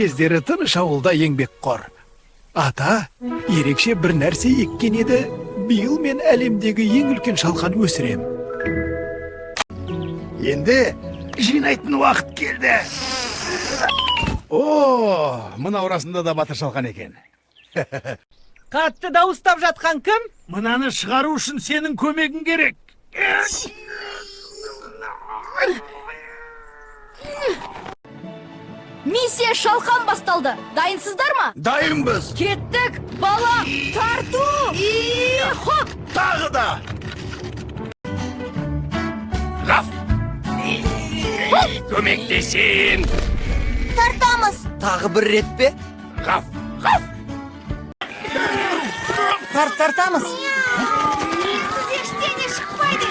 Кездері тыныш ауылда еңбекқор. Ата, ерекше бір нәрсе еккен еді, биыл мен әлемдегі ең үлкен шалқан өсірем. Енді жинайтын уақыт келді. О, мына орасында да батыр шалқан екен. Қатты дауыстап жатқан кім? Мынаны шығару үшін сенің көмегің керек. Миссия шалқан басталды. Дайынсыздар ма? Дайынбыз. Кеттік, бала, тарту! Хоп! Тағы да. Ғаф. Көмектесін. Тартамыз. Тағы бір рет пе? Ғаф. Тартамыз. Сіз ештеңе шықпайды.